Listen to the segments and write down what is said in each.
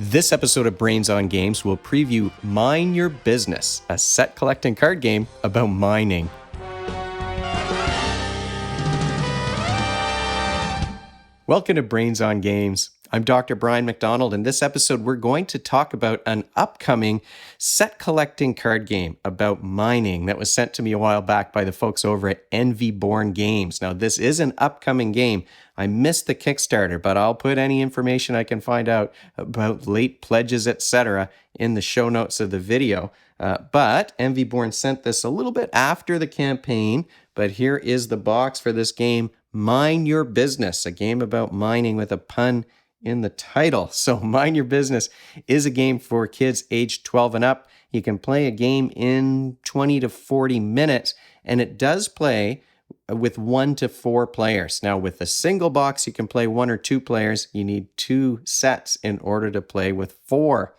This episode of Brains on Games will preview Mine Your Business, a set collecting card game about mining. Welcome to Brains on Games. I'm Dr. Brian McDonald. In this episode, we're going to talk about an upcoming set collecting card game about mining that was sent to me a while back by the folks over at Born Games. Now, this is an upcoming game. I missed the Kickstarter, but I'll put any information I can find out about late pledges, etc. in the show notes of the video. But Born sent this a little bit after the campaign, but here is the box for this game, Mine Your Business, a game about mining with a pun in the title. So Mine Your Business is a game for kids aged 12 and up. You can play a game in 20 to 40 minutes, and it does play with 1 to 4 players. Now, with a single box, you can play 1 or 2 players. You need 2 sets in order to play with 4.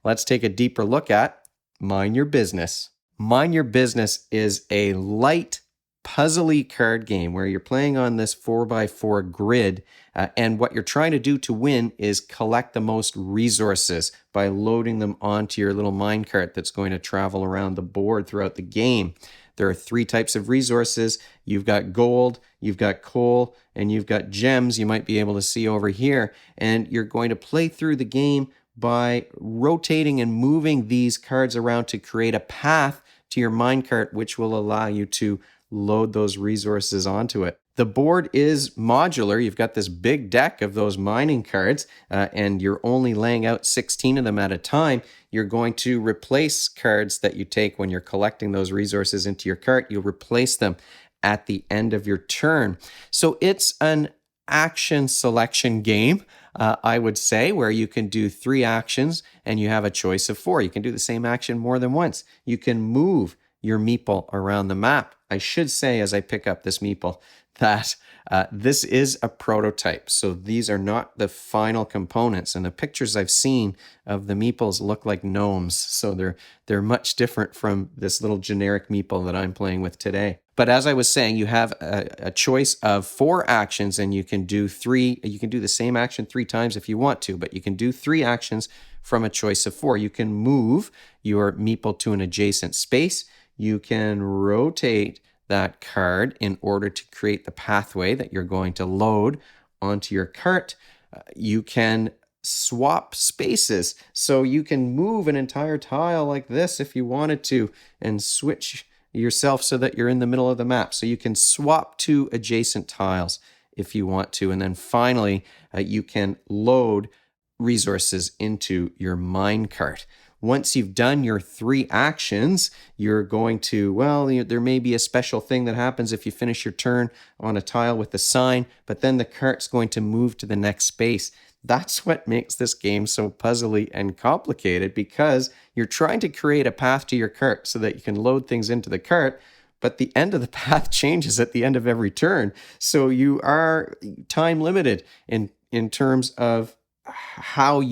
Let's take a deeper look at Mine Your Business. Mine Your Business is a light puzzly card game where you're playing on this 4x4 grid, and what you're trying to do to win is collect the most resources by loading them onto your little minecart that's going to travel around the board throughout the game. There are 3 types of resources. You've got gold, you've got coal, and you've got gems you might be able to see over here, and you're going to play through the game by rotating and moving these cards around to create a path to your minecart, which will allow you to load those resources onto it. The board is modular. You've got this big deck of those mining cards, and you're only laying out 16 of them at a time. You're going to replace cards that you take when you're collecting those resources into your cart. You'll replace them at the end of your turn. So it's an action selection game, I would say, where you can do 3 actions and you have a choice of 4. You can do the same action more than once. You can move your meeple around the map. I should say, as I pick up this meeple, that this is a prototype. So these are not the final components. And the pictures I've seen of the meeples look like gnomes. So they're much different from this little generic meeple that I'm playing with today. But as I was saying, you have a choice of 4 actions, and you can do 3. You can do the same action 3 times if you want to, but you can do 3 actions from a choice of 4. You can move your meeple to an adjacent space. You can rotate that card in order to create the pathway that you're going to load onto your cart. You can swap spaces. So you can move an entire tile like this if you wanted to and switch yourself so that you're in the middle of the map. So you can swap 2 adjacent tiles if you want to. And then finally, you can load resources into your minecart. Once you've done your 3 actions, you're going to, there may be a special thing that happens if you finish your turn on a tile with a sign, but then the cart's going to move to the next space. That's what makes this game so puzzly and complicated, because you're trying to create a path to your cart so that you can load things into the cart, but the end of the path changes at the end of every turn. So you are time limited in terms of how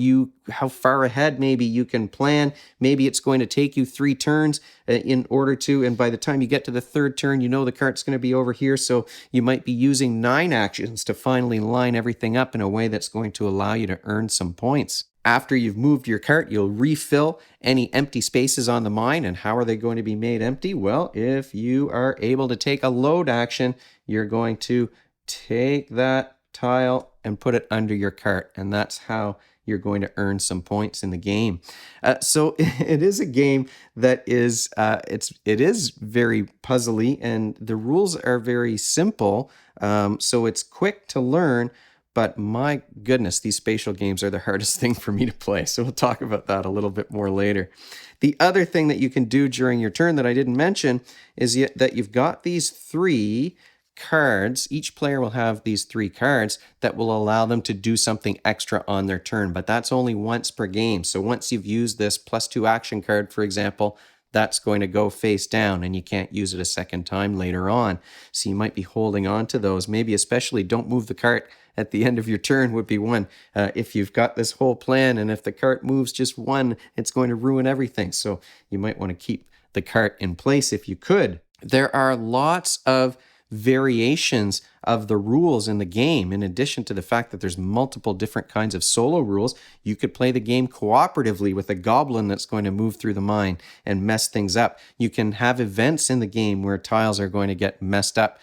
far ahead maybe you can plan. Maybe it's going to take you 3 turns in order to, and by the time you get to the 3rd turn, you know the cart's going to be over here, so you might be using 9 actions to finally line everything up in a way that's going to allow you to earn some points. After you've moved your cart, you'll refill any empty spaces on the mine. And how are they going to be made empty? Well, if you are able to take a load action, you're going to take that tile and put it under your cart, and that's how you're going to earn some points in the game. So it is a game that is it is very puzzly, and the rules are very simple. So it's quick to learn, but my goodness, these spatial games are the hardest thing for me to play. So we'll talk about that a little bit more later. The other thing that you can do during your turn that I didn't mention is that you've got these 3 cards. Each player will have these 3 cards that will allow them to do something extra on their turn, but that's only once per game. So once you've used this +2 action card, for example, that's going to go face down, and you can't use it a second time later on. So you might be holding on to those. Maybe especially don't move the cart at the end of your turn would be one. If you've got this whole plan, and if the cart moves just 1, it's going to ruin everything. So you might want to keep the cart in place if you could. There are lots of variations of the rules in the game. In addition to the fact that there's multiple different kinds of solo rules, you could play the game cooperatively with a goblin that's going to move through the mine and mess things up. You can have events in the game where tiles are going to get messed up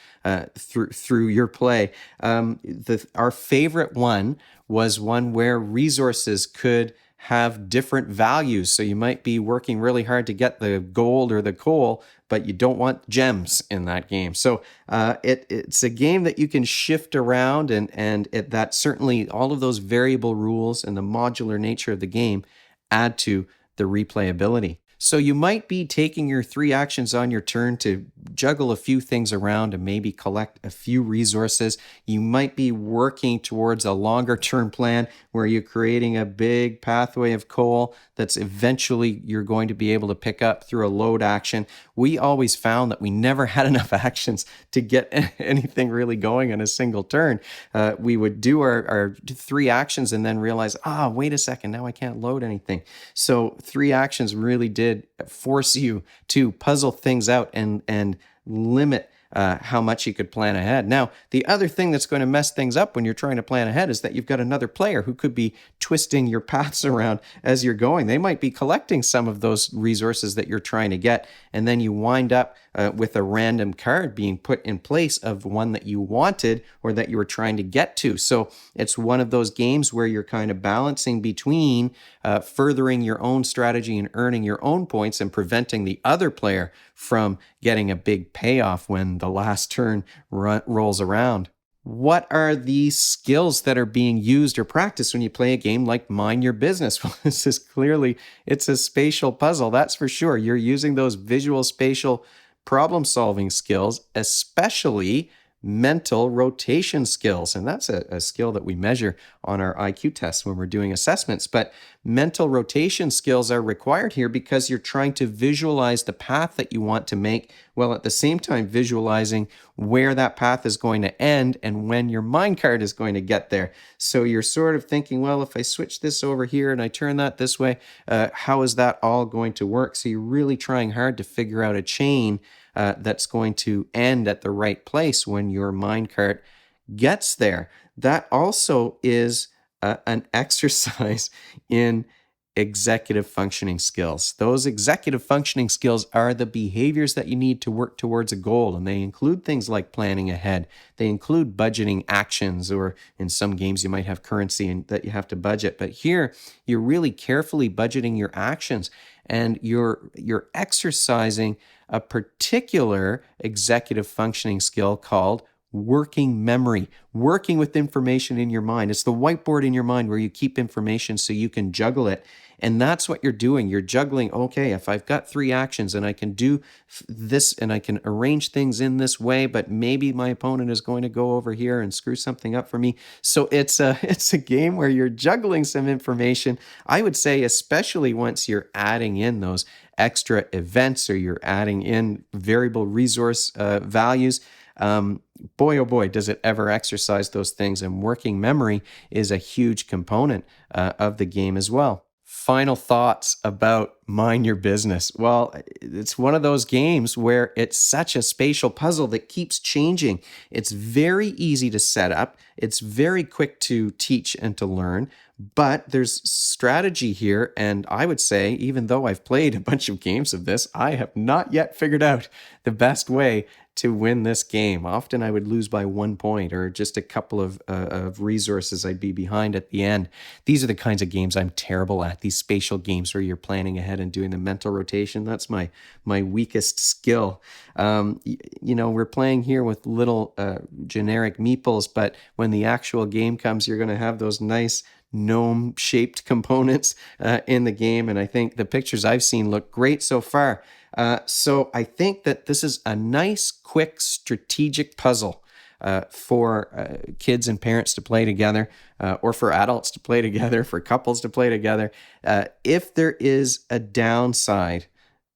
through your play. Our favorite one was one where resources could have different values. So you might be working really hard to get the gold or the coal, but you don't want gems in that game. So it's a game that you can shift around, and that certainly all of those variable rules and the modular nature of the game add to the replayability. So you might be taking your 3 actions on your turn to juggle a few things around and maybe collect a few resources. You might be working towards a longer term plan where you're creating a big pathway of coal that's eventually you're going to be able to pick up through a load action. We always found that we never had enough actions to get anything really going in a single turn. We would do our 3 actions and then realize, wait a second, now I can't load anything. So 3 actions really did force you to puzzle things out and limit how much you could plan ahead. Now, the other thing that's going to mess things up when you're trying to plan ahead is that you've got another player who could be twisting your paths around as you're going. They might be collecting some of those resources that you're trying to get, and then you wind up with a random card being put in place of one that you wanted or that you were trying to get to. So it's one of those games where you're kind of balancing between furthering your own strategy and earning your own points and preventing the other player from getting a big payoff when the last turn rolls around. What are the skills that are being used or practiced when you play a game like Mind Your Business? Well, this is clearly, it's a spatial puzzle, that's for sure. You're using those visual spatial problem-solving skills, especially mental rotation skills. And that's a skill that we measure on our IQ tests when we're doing assessments. But mental rotation skills are required here because you're trying to visualize the path that you want to make, while at the same time visualizing where that path is going to end and when your minecart is going to get there. So you're sort of thinking, well, if I switch this over here and I turn that this way, how is that all going to work? So you're really trying hard to figure out a chain that's going to end at the right place when your minecart gets there. That also is an exercise in executive functioning skills. Those executive functioning skills are the behaviors that you need to work towards a goal, and they include things like planning ahead. They include budgeting actions, or in some games you might have currency that you have to budget. But here, you're really carefully budgeting your actions, and you're exercising a particular executive functioning skill called working memory, working with information in your mind. It's the whiteboard in your mind where you keep information so you can juggle it. And that's what you're doing. You're juggling, okay, if I've got 3 actions and I can do this and I can arrange things in this way, but maybe my opponent is going to go over here and screw something up for me. So it's a game where you're juggling some information. I would say, especially once you're adding in those extra events or you're adding in variable resource values, boy, oh boy, does it ever exercise those things. And working memory is a huge component of the game as well. Final thoughts about Mind Your Business. Well, it's one of those games where it's such a spatial puzzle that keeps changing. It's very easy to set up. It's very quick to teach and to learn. But there's strategy here, and I would say, even though I've played a bunch of games of this, I have not yet figured out the best way to win this game. Often I would lose by 1 point or just a couple of resources I'd be behind at the end. These are the kinds of games I'm terrible at, these spatial games where you're planning ahead and doing the mental rotation. That's my weakest skill. We're playing here with little generic meeples, but when the actual game comes, you're going to have those nice gnome-shaped components in the game, and I think the pictures I've seen look great so far. So I think that this is a nice, quick, strategic puzzle for kids and parents to play together, or for adults to play together, for couples to play together. If there is a downside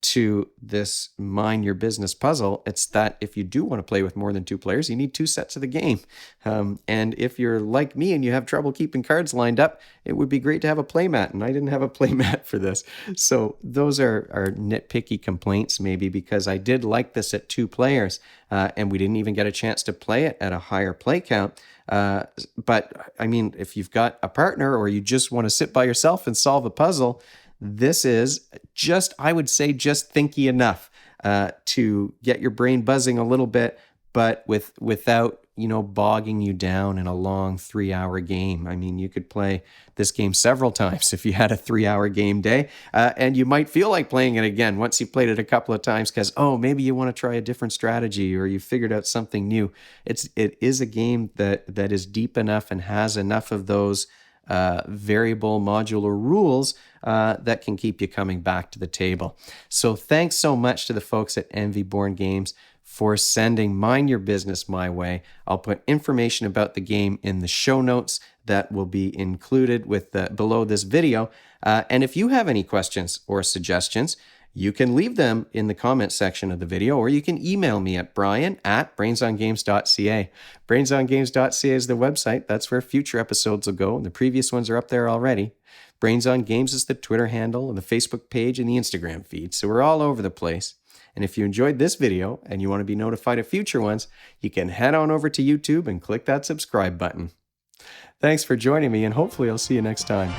to this Mind Your Business puzzle. It's that if you do want to play with more than 2 players, you need 2 sets of the game. And if you're like me and you have trouble keeping cards lined up, it would be great to have a playmat, and I didn't have a playmat for this. So those are nitpicky complaints maybe, because I did like this at 2 players, and we didn't even get a chance to play it at a higher play count. But I mean, if you've got a partner or you just want to sit by yourself and solve a puzzle, this is just, I would say, just thinky enough to get your brain buzzing a little bit, but without, bogging you down in a long 3-hour game. I mean, you could play this game several times if you had a 3-hour game day, and you might feel like playing it again once you've played it a couple of times because, maybe you want to try a different strategy or you figured out something new. It is a game that is deep enough and has enough of those variable modular rules that can keep you coming back to the table. So thanks so much to the folks at Envy Born Games for sending Mind Your Business my way. I'll put information about the game in the show notes that will be included with below this video. And if you have any questions or suggestions, you can leave them in the comment section of the video, or you can email me at brian@brainsongames.ca. Brainsongames.ca is the website. That's where future episodes will go, and the previous ones are up there already. Brains on Games is the Twitter handle and the Facebook page and the Instagram feed, so we're all over the place. And if you enjoyed this video and you want to be notified of future ones, you can head on over to YouTube and click that subscribe button. Thanks for joining me, and hopefully I'll see you next time.